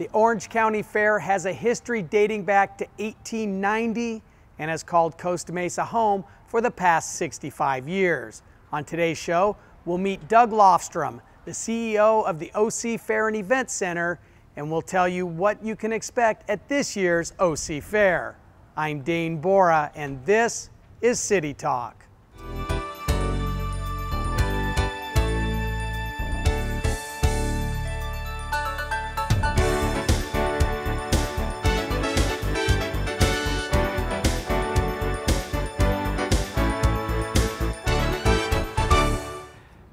The Orange County Fair has a history dating back to 1890 and has called Costa Mesa home for the past 65 years. On today's show, we'll meet Doug Lofstrom, the CEO of the OC Fair and Event Center, and we'll tell you what you can expect at this year's OC Fair. I'm Dane Bora, and this is City Talk.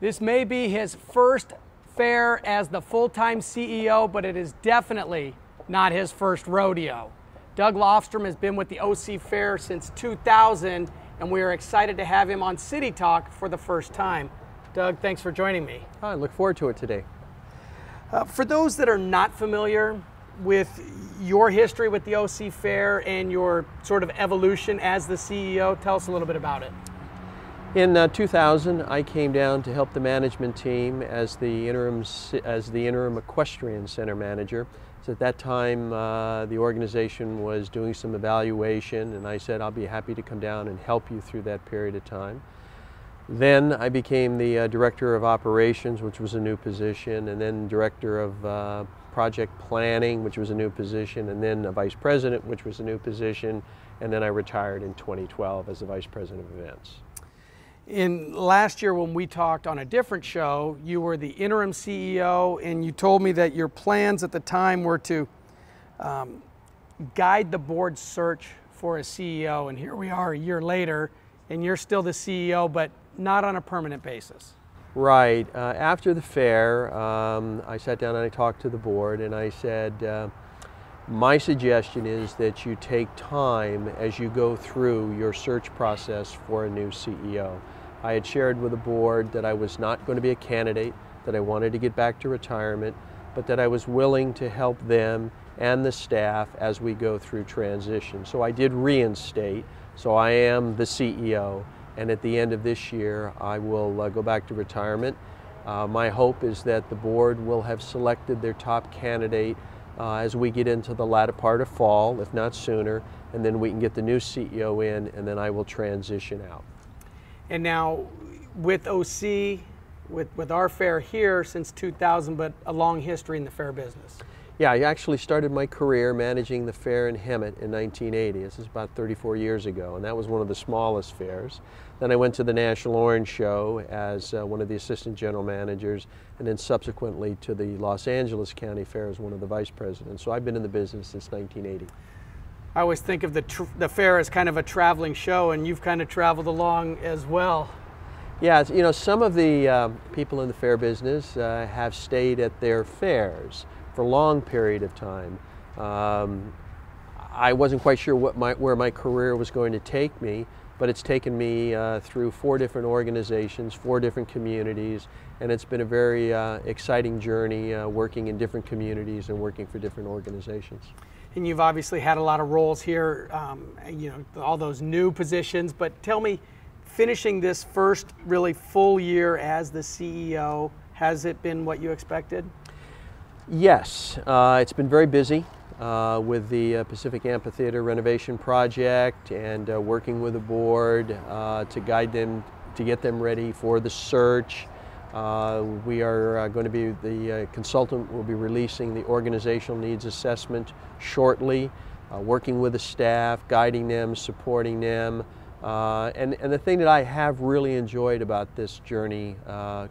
This may be his first fair as the full-time CEO, but it is definitely not his first rodeo. Doug Lofstrom has been with the OC Fair since 2000, and we are excited to have him on City Talk for the first time. Doug, thanks for joining me. I look forward to it today. For those that are not familiar with your history with the OC Fair and your sort of evolution as the CEO, tell us a little bit about it. In 2000, I came down to help the management team as the interim equestrian center manager. So at that time, the organization was doing some evaluation, and I said, I'll be happy to come down and help you through that period of time. Then I became the director of operations, which was a new position, and then director of project planning, which was a new position, and then a vice president, which was a new position, and then I retired in 2012 as the vice president of events. Last year when we talked on a different show, you were the interim CEO, and you told me that your plans at the time were to guide the board's search for a CEO, and here we are a year later, and you're still the CEO, but not on a permanent basis. Right. After the fair, I sat down and I talked to the board, and I said, my suggestion is that you take time as you go through your search process for a new CEO. I had shared with the board that I was not going to be a candidate, that I wanted to get back to retirement, but that I was willing to help them and the staff as we go through transition. So I did reinstate, so I am the CEO, and at the end of this year I will go back to retirement. My hope is that the board will have selected their top candidate as we get into the latter part of fall, if not sooner, and then we can get the new CEO in, and then I will transition out. And now with OC, with our fair here since 2000, but a long history in the fair business. Yeah, I actually started my career managing the fair in Hemet in 1980. This is about 34 years ago, and that was one of the smallest fairs. Then I went to the National Orange Show as one of the assistant general managers, and then subsequently to the Los Angeles County Fair as one of the vice presidents. So I've been in the business since 1980. I always think of the fair as kind of a traveling show, and you've kind of traveled along as well. Yeah, you know, some of the people in the fair business have stayed at their fairs for a long period of time. I wasn't quite sure where my career was going to take me, but it's taken me through 4 different organizations, 4 different communities, and it's been a very exciting journey working in different communities and working for different organizations. And you've obviously had a lot of roles here, you know, all those new positions, but tell me, finishing this first really full year as the CEO, has it been what you expected? Yes, it's been very busy with the Pacific Amphitheater renovation project and working with the board to guide them, to get them ready for the search. We are going to be, the consultant will be releasing the organizational needs assessment shortly, working with the staff, guiding them, supporting them. And the thing that I have really enjoyed about this journey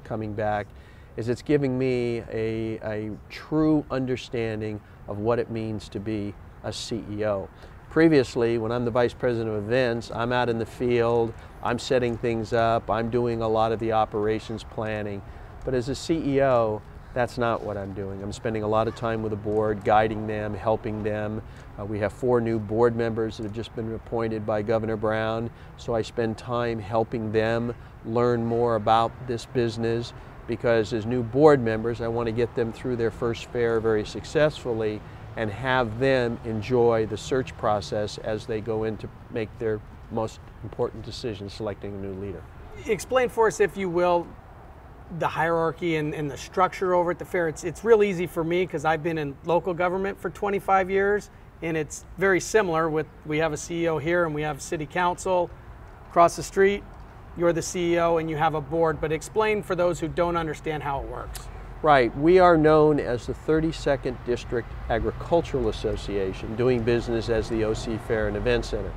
coming back is it's giving me a true understanding of what it means to be a CEO. Previously, when I'm the vice president of events, I'm out in the field, I'm setting things up, I'm doing a lot of the operations planning. But as a CEO, that's not what I'm doing. I'm spending a lot of time with the board, guiding them, helping them. We have 4 new board members that have just been appointed by Governor Brown, so I spend time helping them learn more about this business, because as new board members, I want to get them through their first fair very successfully and have them enjoy the search process as they go in to make their most important decision, selecting a new leader. Explain for us, if you will, the hierarchy and the structure over at the fair. It's real easy for me because I've been in local government for 25 years, and it's very similar. We have a CEO here and we have city council across the street. You're the CEO and you have a board, but explain for those who don't understand how it works. Right. We are known as the 32nd District Agricultural Association, doing business as the OC Fair and Event Center.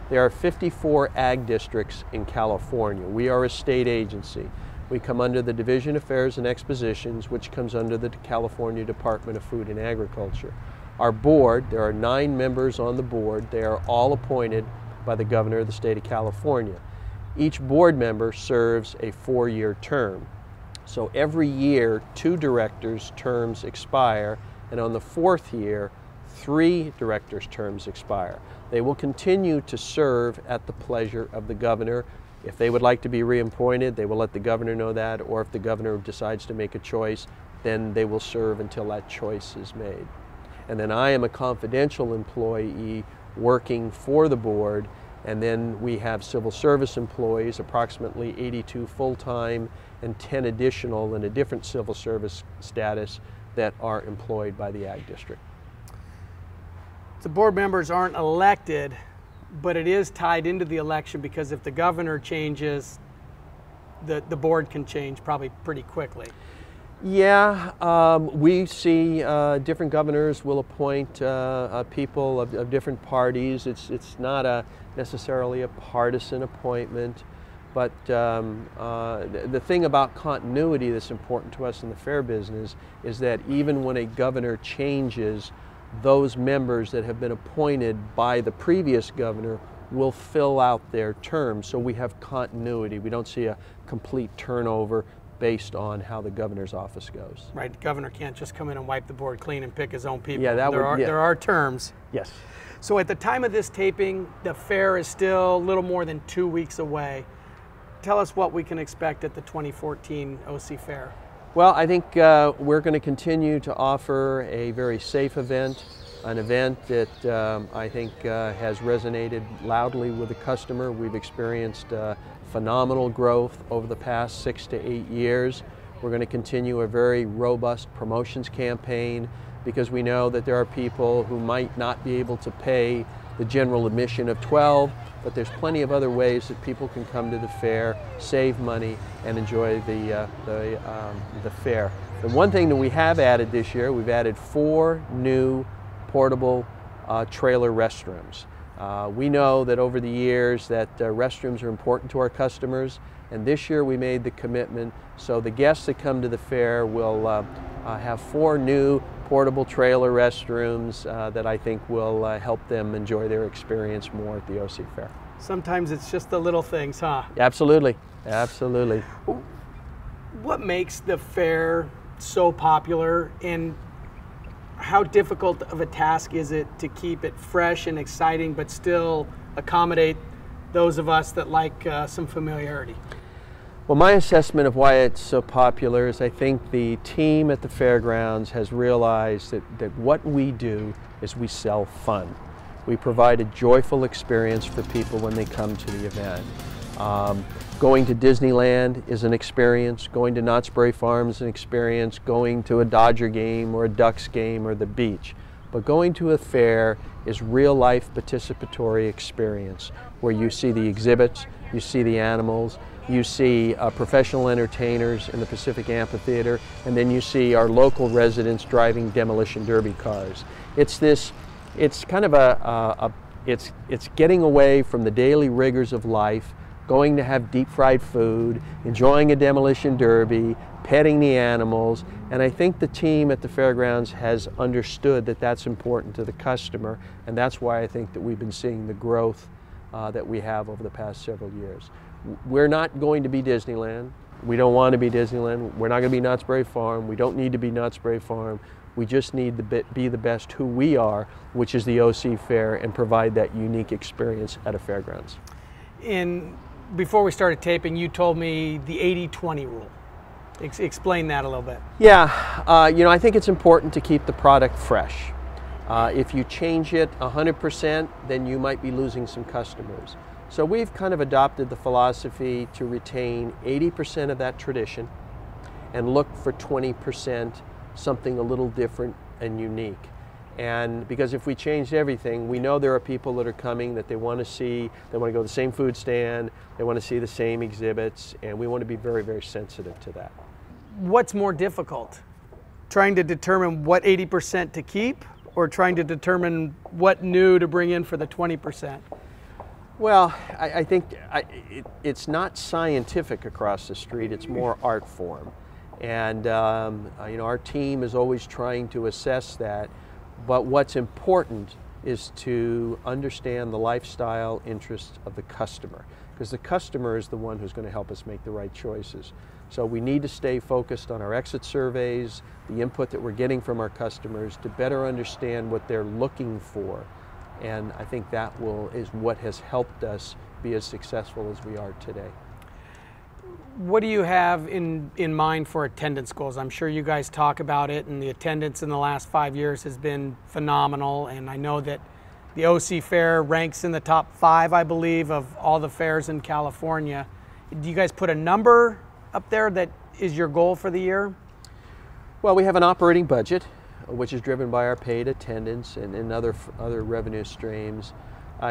There are 54 ag districts in California. We are a state agency. We come under the Division of Fairs and Expositions, which comes under the California Department of Food and Agriculture. Our board, there are 9 members on the board. They are all appointed by the governor of the state of California. Each board member serves a 4-year term. So every year, 2 directors' terms expire, and on the 4th year, 3 directors' terms expire. They will continue to serve at the pleasure of the governor. If they would like to be reappointed, they will let the governor know that, or if the governor decides to make a choice, then they will serve until that choice is made. And then I am a confidential employee working for the board, and then we have civil service employees, approximately 82 full-time and 10 additional in a different civil service status that are employed by the Ag District. The board members aren't elected, but it is tied into the election because if the governor changes, the board can change probably pretty quickly. Yeah, we see different governors will appoint people of different parties. It's not necessarily a partisan appointment, but the thing about continuity that's important to us in the fair business is that even when a governor changes, those members that have been appointed by the previous governor will fill out their term. So we have continuity. We don't see a complete turnover based on how the governor's office goes. Right, the governor can't just come in and wipe the board clean and pick his own people. Yeah, there are terms. Yes. So at the time of this taping, the fair is still a little more than 2 weeks away. Tell us what we can expect at the 2014 OC Fair. Well, I think we're going to continue to offer a very safe event, an event that I think has resonated loudly with the customer. We've experienced phenomenal growth over the past 6 to 8 years. We're going to continue a very robust promotions campaign because we know that there are people who might not be able to pay the general admission of $12, but there's plenty of other ways that people can come to the fair, save money, and enjoy the fair. The one thing that we have added this year, we've added 4 new portable trailer restrooms. We know that over the years that restrooms are important to our customers, and this year we made the commitment so the guests that come to the fair will have 4 new portable trailer restrooms that I think will help them enjoy their experience more at the OC Fair. Sometimes it's just the little things, huh? Absolutely, absolutely. What makes the fair so popular, and how difficult of a task is it to keep it fresh and exciting but still accommodate those of us that like some familiarity? Well, my assessment of why it's so popular is I think the team at the Fairgrounds has realized that what we do is we sell fun. We provide a joyful experience for people when they come to the event. Going to Disneyland is an experience, going to Knott's Berry Farm is an experience, going to a Dodger game or a Ducks game or the beach. But going to a fair is real-life participatory experience where you see the exhibits, you see the animals, you see professional entertainers in the Pacific Amphitheater, and then you see our local residents driving demolition derby cars. It's kind of it's getting away from the daily rigors of life, going to have deep fried food, enjoying a demolition derby, petting the animals, and I think the team at the Fairgrounds has understood that that's important to the customer, and that's why I think that we've been seeing the growth that we have over the past several years. We're not going to be Disneyland. We don't want to be Disneyland. We're not going to be Knott's Berry Farm. We don't need to be Knott's Berry Farm. We just need to be the best who we are, which is the OC Fair, and provide that unique experience at a fairgrounds. And before we started taping, you told me the 80-20 rule. Explain that a little bit. Yeah, you know, I think it's important to keep the product fresh. If you change it 100%, then you might be losing some customers. So we've kind of adopted the philosophy to retain 80% of that tradition and look for 20%, something a little different and unique. And because if we changed everything, we know there are people that are coming that they want to see, they want to go to the same food stand, they want to see the same exhibits, and we want to be very, very sensitive to that. What's more difficult? Trying to determine what 80% to keep, or trying to determine what new to bring in for the 20%? Well, I think it's not scientific across the street, it's more art form. And you know, our team is always trying to assess that. But what's important is to understand the lifestyle interests of the customer, because the customer is the one who's going to help us make the right choices. So we need to stay focused on our exit surveys, the input that we're getting from our customers to better understand what they're looking for. And I think that is what has helped us be as successful as we are today. What do you have in mind for attendance goals? I'm sure you guys talk about it, and the attendance in the last 5 years has been phenomenal. And I know that the OC Fair ranks in the top 5, I believe, of all the fairs in California. Do you guys put a number up there that is your goal for the year? Well, we have an operating budget, which is driven by our paid attendance and other revenue streams.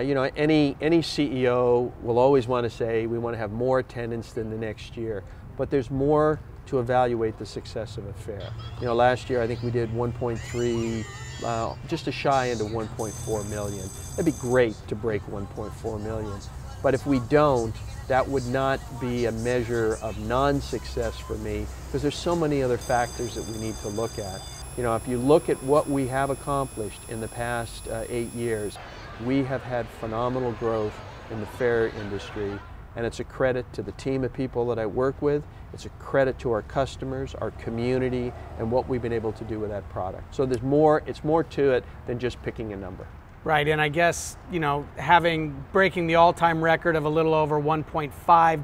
You know, any CEO will always want to say we want to have more attendance than the next year, but there's more to evaluate the success of a fair. You know, last year I think we did 1.3, just a shy into 1.4 million. That'd be great to break 1.4 million, but if we don't, that would not be a measure of non-success for me, because there's so many other factors that we need to look at. You know, if you look at what we have accomplished in the past 8 years, we have had phenomenal growth in the fair industry, and it's a credit to the team of people that I work with. It's a credit to our customers, our community, and what we've been able to do with that product. So it's more to it than just picking a number. Right, and I guess, you know, breaking the all-time record of a little over 1.5,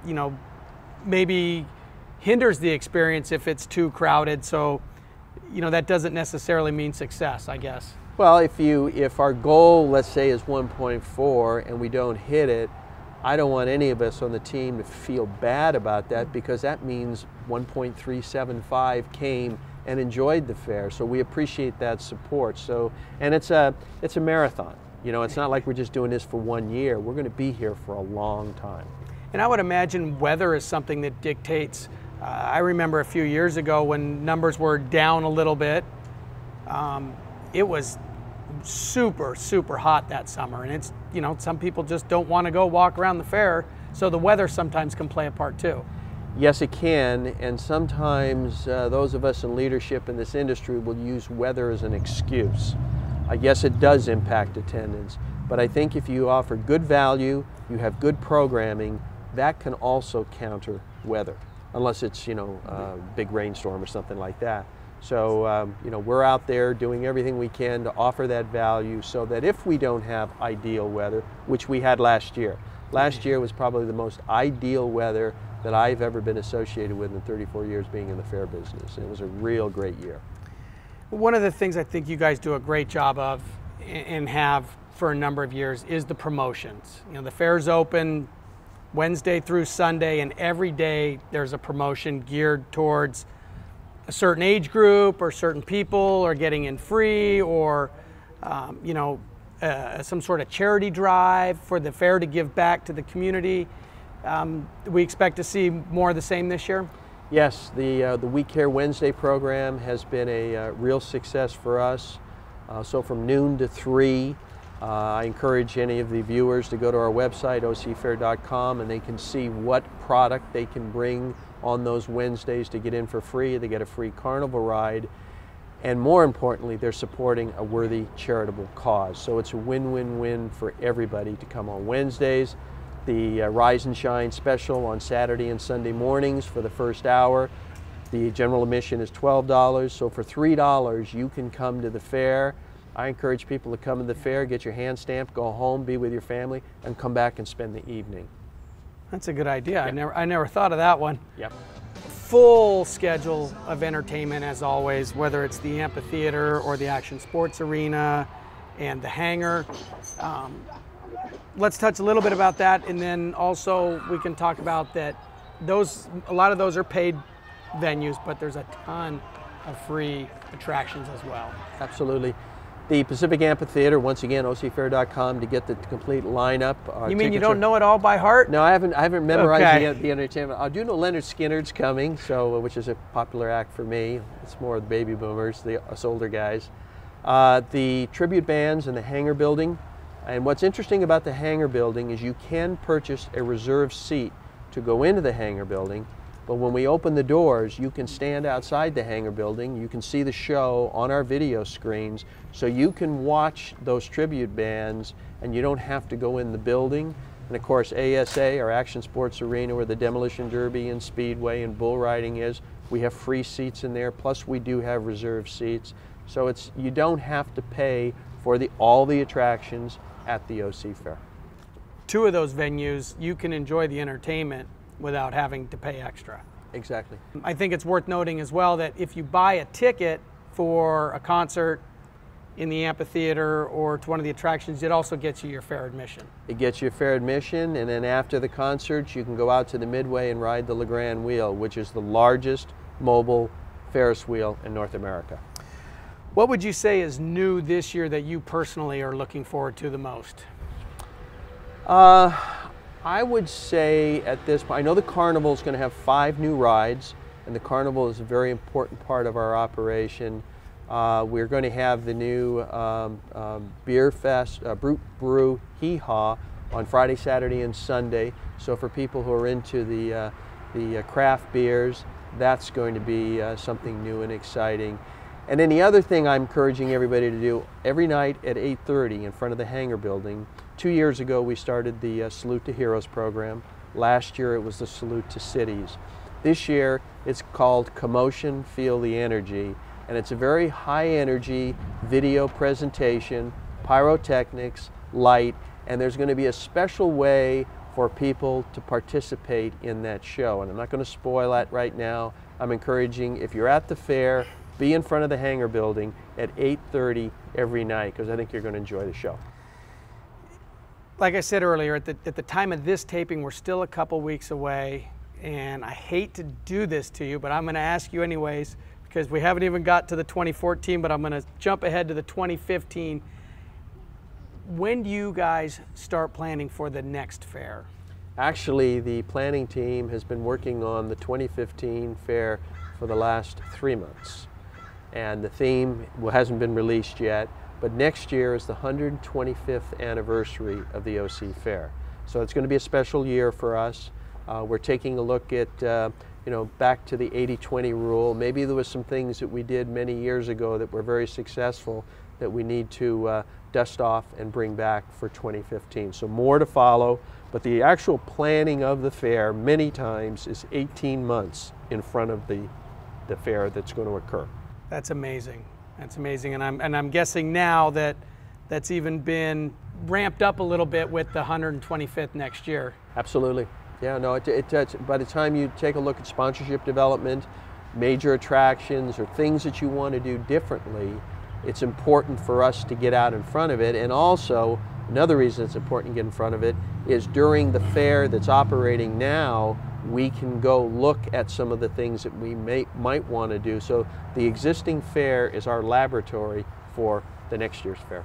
you know, maybe hinders the experience if it's too crowded. So, you know, that doesn't necessarily mean success, I guess. Well, if our goal, let's say, is 1.4 and we don't hit it, I don't want any of us on the team to feel bad about that, because that means 1.375 came and enjoyed the fair. So we appreciate that support. So, and it's a marathon. You know, it's not like we're just doing this for 1 year. We're going to be here for a long time. And I would imagine weather is something that dictates. I remember a few years ago when numbers were down a little bit. It was super, super hot that summer, and it's, you know, some people just don't want to go walk around the fair, so the weather sometimes can play a part too. Yes, it can, and sometimes those of us in leadership in this industry will use weather as an excuse. I guess it does impact attendance, but I think if you offer good value, you have good programming, that can also counter weather, unless it's, you know, a big rainstorm or something like that. So, you know, we're out there doing everything we can to offer that value, so that if we don't have ideal weather, which we had last year. Last year was probably the most ideal weather that I've ever been associated with in 34 years being in the fair business. It was a real great year. One of the things I think you guys do a great job of, and have for a number of years, is the promotions. You know, the fair's open Wednesday through Sunday, and every day there's a promotion geared towards a certain age group, or certain people are getting in free, or you know, some sort of charity drive for the fair to give back to the community. We expect to see more of the same this year? Yes, the We Care Wednesday program has been a real success for us. So from noon to 3, I encourage any of the viewers to go to our website, ocfair.com, and they can see what product they can bring on those Wednesdays to get in for free. They get a free carnival ride, and more importantly, they're supporting a worthy charitable cause. So it's a win-win-win for everybody to come on Wednesdays. The Rise and Shine special on Saturday and Sunday mornings for the first hour. The general admission is $12, so for $3 you can come to the fair. I encourage people to come to the fair, get your hand stamped, go home, be with your family, and come back and spend the evening. That's a good idea. Yep. I never thought of that one. Yep. Full schedule of entertainment as always, whether it's the amphitheater or the action sports arena and the hangar. Let's touch a little bit about that, and then also we can talk about that a lot of those are paid venues, but there's a ton of free attractions as well. Absolutely. The Pacific Amphitheater, once again, ocfair.com to get the complete lineup. You mean you don't know it all by heart? No, I haven't memorized the entertainment. I do know Leonard Skinner's coming, so which is a popular act for me. It's more the baby boomers, us older guys. The tribute bands in the hangar building. And what's interesting about the hangar building is you can purchase a reserved seat to go into the hangar building. But when we open the doors, you can stand outside the hangar building. You can see the show on our video screens, so you can watch those tribute bands and you don't have to go in the building. And of course, ASA, our Action Sports Arena, where the Demolition Derby and Speedway and bull riding is, we have free seats in there, plus we do have reserved seats. So you don't have to pay for all the attractions at the OC Fair. Two of those venues, you can enjoy the entertainment without having to pay extra. Exactly. I think it's worth noting as well that if you buy a ticket for a concert in the amphitheater or to one of the attractions, it also gets you your fair admission. It gets you a fair admission, and then after the concerts, you can go out to the Midway and ride the LeGrand Wheel, which is the largest mobile Ferris wheel in North America. What would you say is new this year that you personally are looking forward to the most? I would say at this point, I know the Carnival is going to have 5 new rides, and the Carnival is a very important part of our operation. We're going to have the new Beer Fest, Brute Brew Hee Haw on Friday, Saturday, and Sunday. So for people who are into the craft beers, that's going to be something new and exciting. And then the other thing I'm encouraging everybody to do, every night at 8:30 in front of the hangar building. 2 years ago we started the Salute to Heroes program. Last year it was the Salute to Cities. This year it's called Commotion, Feel the Energy. And it's a very high energy video presentation, pyrotechnics, light, and there's going to be a special way for people to participate in that show. And I'm not going to spoil that right now. I'm encouraging, if you're at the fair, be in front of the hangar building at 8:30 every night, because I think you're going to enjoy the show. Like I said earlier, at the time of this taping, we're still a couple weeks away, and I hate to do this to you, but I'm going to ask you anyways, because we haven't even got to the 2014, but I'm going to jump ahead to the 2015. When do you guys start planning for the next fair? Actually, the planning team has been working on the 2015 fair for the last 3 months. And the theme hasn't been released yet, but next year is the 125th anniversary of the OC Fair. So it's going to be a special year for us. We're taking a look at, back to the 80-20 rule. Maybe there was some things that we did many years ago that were very successful that we need to dust off and bring back for 2015. So more to follow, but the actual planning of the fair many times is 18 months in front of the fair that's going to occur. That's amazing. That's amazing, and I'm guessing now that that's even been ramped up a little bit with the 125th next year. Absolutely. Yeah, no, by the time you take a look at sponsorship development, major attractions, or things that you want to do differently, it's important for us to get out in front of it. And also, another reason it's important to get in front of it is during the fair that's operating now, we can go look at some of the things that we might want to do. So the existing fair is our laboratory for the next year's fair.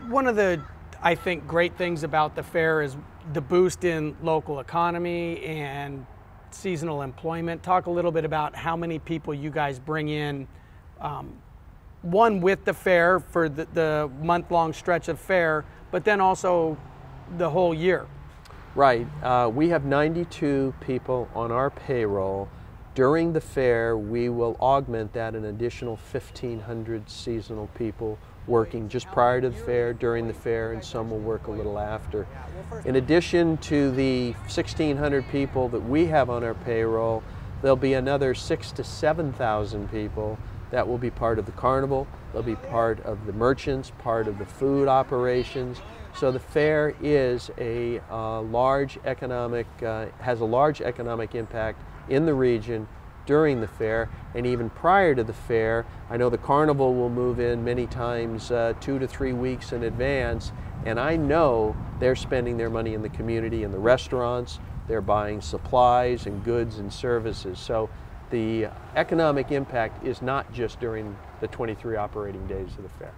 One of the, I think, great things about the fair is the boost in local economy and seasonal employment. Talk a little bit about how many people you guys bring in, one with the fair for the month-long stretch of fair, but then also the whole year. Right. We have 92 people on our payroll. During the fair, we will augment that an additional 1,500 seasonal people working just prior to the fair, during the fair, and some will work a little after. In addition to the 1,600 people that we have on our payroll, there'll be another 6,000 to 7,000 people that will be part of the carnival. They'll be part of the merchants, part of the food operations. So the fair is a large economic, has a large economic impact in the region during the fair, and even prior to the fair. I know the carnival will move in many times 2 to 3 weeks in advance, and I know they're spending their money in the community, in the restaurants, they're buying supplies and goods and services. So the economic impact is not just during the 23 operating days of the fair.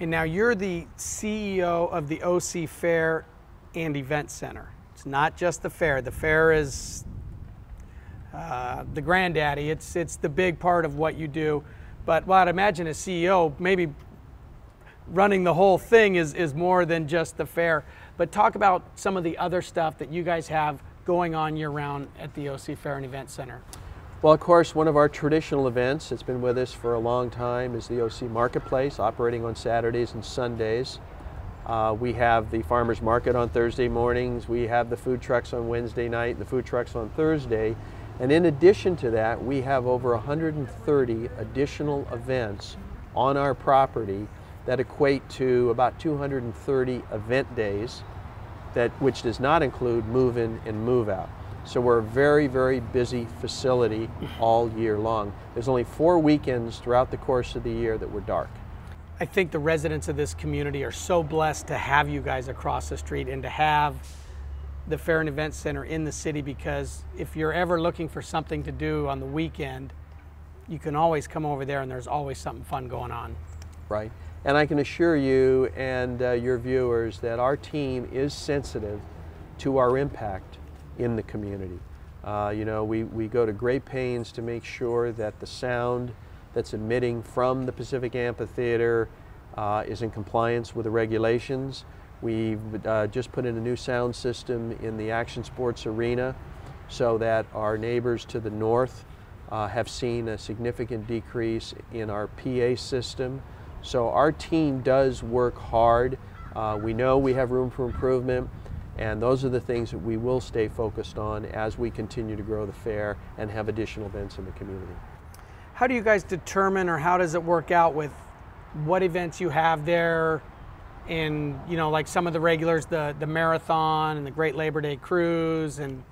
And now you're the CEO of the OC Fair and Event Center. It's not just the fair. The fair is the granddaddy. It's the big part of what you do. But well, I'd imagine as CEO, maybe running the whole thing is more than just the fair. But talk about some of the other stuff that you guys have going on year-round at the OC Fair and Event Center. Well, of course, one of our traditional events that's been with us for a long time is the OC Marketplace, operating on Saturdays and Sundays. We have the farmers market on Thursday mornings. We have the food trucks on Wednesday night and the food trucks on Thursday. And in addition to that, we have over 130 additional events on our property that equate to about 230 event days, which does not include move-in and move-out. So we're a very, very busy facility all year long. There's only 4 weekends throughout the course of the year that we're dark. I think the residents of this community are so blessed to have you guys across the street and to have the Fair and Event Center in the city, because if you're ever looking for something to do on the weekend, you can always come over there and there's always something fun going on. Right. And I can assure you and your viewers that our team is sensitive to our impact in the community. You know, we go to great pains to make sure that the sound that's emitting from the Pacific Amphitheater is in compliance with the regulations. We've just put in a new sound system in the action sports arena so that our neighbors to the north have seen a significant decrease in our PA system. So our team does work hard. We know we have room for improvement, and those are the things that we will stay focused on as we continue to grow the fair and have additional events in the community. How do you guys determine, or how does it work out with what events you have there? And, you know, like some of the regulars, the marathon and the Great Labor Day Cruise, and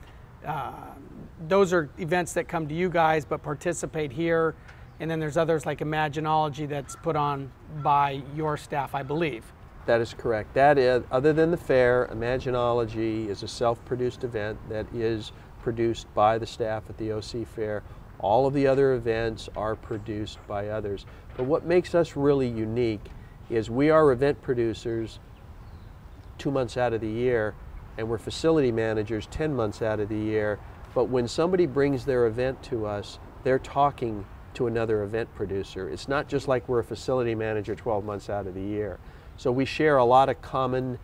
those are events that come to you guys but participate here. And then there's others like Imaginology that's put on by your staff, I believe. That is correct. That is, other than the fair, Imaginology is a self-produced event that is produced by the staff at the OC Fair. All of the other events are produced by others. But what makes us really unique is we are event producers 2 months out of the year, and we're facility managers 10 months out of the year. But when somebody brings their event to us, they're talking to another event producer. It's not just like we're a facility manager 12 months out of the year. So we share a lot of common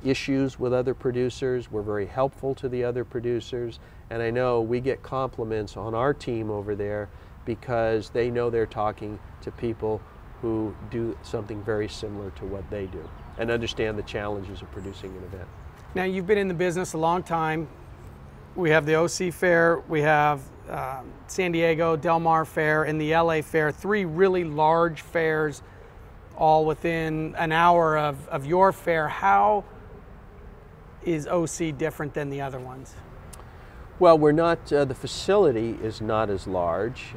issues with other producers. We're very helpful to the other producers, and I know we get compliments on our team over there because they know they're talking to people who do something very similar to what they do and understand the challenges of producing an event. Now, you've been in the business a long time. We have the OC Fair, we have San Diego, Del Mar Fair, and the LA Fair, 3 really large fairs all within an hour of your fair. How is OC different than the other ones? Well, we're not, the facility is not as large.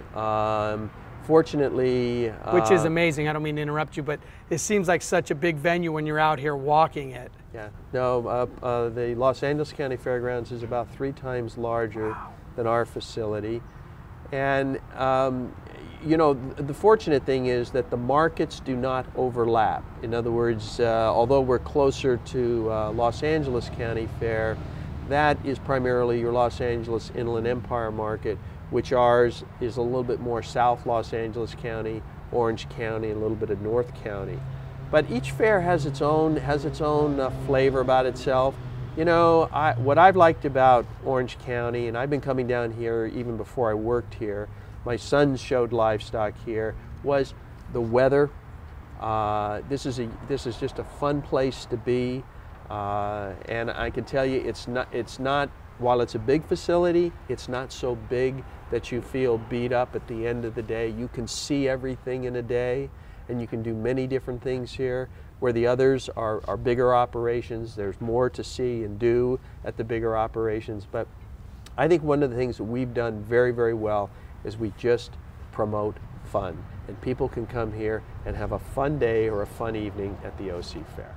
Fortunately... Which is amazing. I don't mean to interrupt you, but it seems like such a big venue when you're out here walking it. Yeah. No, the Los Angeles County Fairgrounds is about 3 times larger than our facility. And, you know, the fortunate thing is that the markets do not overlap. In other words, although we're closer to Los Angeles County Fair, that is primarily your Los Angeles Inland Empire market, which ours is a little bit more South Los Angeles County, Orange County, a little bit of North County. But each fair has its own flavor about itself. You know, what I've liked about Orange County, and I've been coming down here even before I worked here, my sons showed livestock here, was the weather. This is just a fun place to be, and I can tell you, it's not. While it's a big facility, it's not so big that you feel beat up at the end of the day. You can see everything in a day, and you can do many different things here, where the others are bigger operations. There's more to see and do at the bigger operations. But I think one of the things that we've done very, very well is we just promote fun. And people can come here and have a fun day or a fun evening at the OC Fair.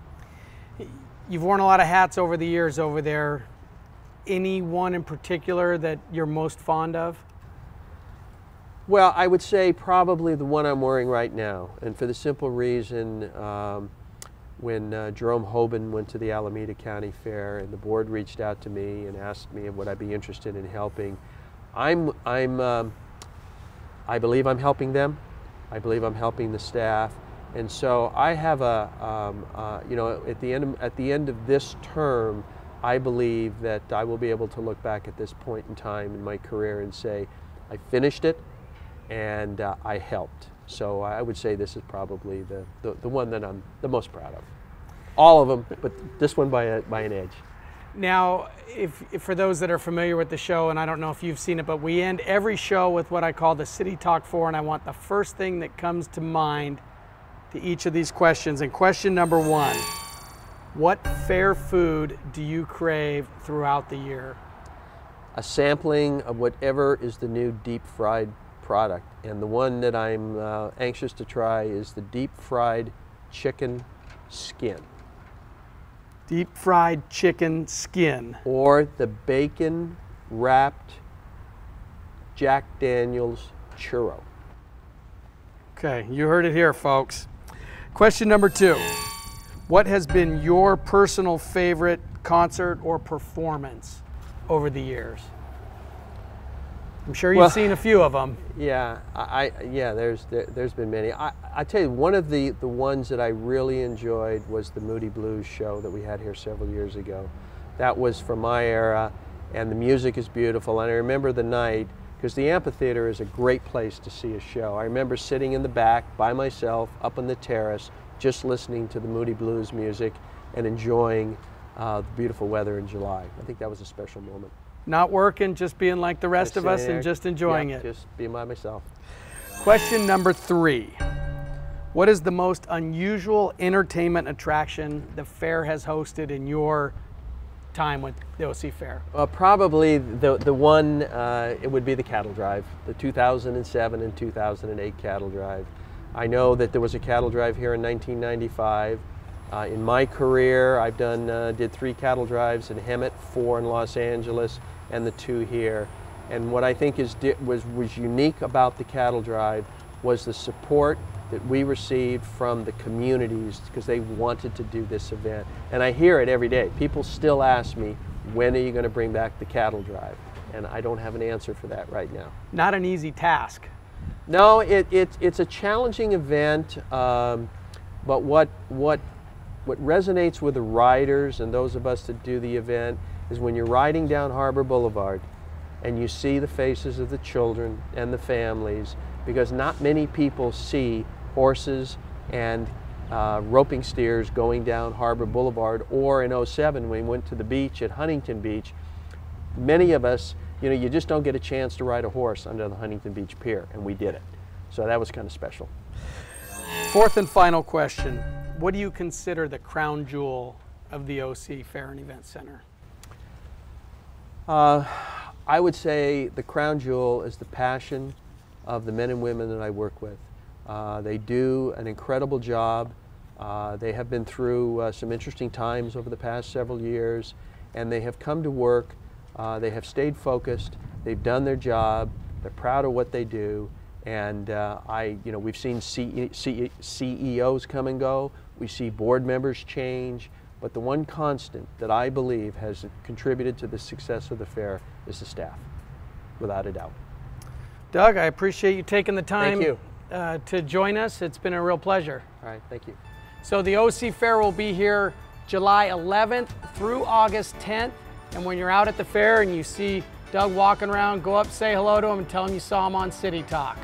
You've worn a lot of hats over the years over there any one in particular that you're most fond of? Well, I would say probably the one I'm wearing right now, and for the simple reason, when Jerome Hoban went to the Alameda County Fair and the board reached out to me and asked me would I be interested in helping, I believe I'm helping them. I believe I'm helping the staff, and so I have you know, at the end of this term, I believe that I will be able to look back at this point in time in my career and say, I finished it, and I helped. So I would say this is probably the one that I'm the most proud of. All of them, but this one by an edge. Now, if for those that are familiar with the show, and I don't know if you've seen it, but we end every show with what I call the City Talk 4, and I want the first thing that comes to mind to each of these questions. And question number 1, what fair food do you crave throughout the year? A sampling of whatever is the new deep fried product, and the one that I'm anxious to try is the deep fried chicken skin. Deep fried chicken skin. Or the bacon wrapped Jack Daniel's churro. Okay, you heard it here, folks. Question number 2. What has been your personal favorite concert or performance over the years? I'm sure you've seen a few of them. Yeah, there's been many. I tell you, one of the ones that I really enjoyed was the Moody Blues show that we had here several years ago. That was from my era, and the music is beautiful. And I remember the night, because the amphitheater is a great place to see a show. I remember sitting in the back by myself up on the terrace, just listening to the Moody Blues music and enjoying the beautiful weather in July. I think that was a special moment. Not working, just being like the rest of us and just enjoying it. Just being by myself. Question number 3. What is the most unusual entertainment attraction the fair has hosted in your time with the OC Fair? Probably the one, it would be the cattle drive, the 2007 and 2008 cattle drive. I know that there was a cattle drive here in 1995. In my career, I've did 3 cattle drives in Hemet, 4 in Los Angeles, and the 2 here. And what I think was unique about the cattle drive was the support that we received from the communities, because they wanted to do this event. And I hear it every day. People still ask me, when are you going to bring back the cattle drive? And I don't have an answer for that right now. Not an easy task. No, it's a challenging event, but what resonates with the riders and those of us that do the event is when you're riding down Harbor Boulevard and you see the faces of the children and the families, because not many people see horses and roping steers going down Harbor Boulevard, or in '07 when we went to the beach at Huntington Beach. Many of us, you know, you just don't get a chance to ride a horse under the Huntington Beach Pier, and we did it. So that was kind of special. 4th and final question. What do you consider the crown jewel of the OC Fair and Event Center? I would say the crown jewel is the passion of the men and women that I work with. They do an incredible job. They have been through some interesting times over the past several years, and they have come to work. They have stayed focused. They've done their job. They're proud of what they do. And we've seen CEOs come and go. We see board members change. But the one constant that I believe has contributed to the success of the fair is the staff, without a doubt. Doug, I appreciate you taking the time Thank you. To join us. It's been a real pleasure. All right, thank you. So the OC Fair will be here July 11th through August 10th. And when you're out at the fair and you see Doug walking around, go up, say hello to him, and tell him you saw him on City Talk.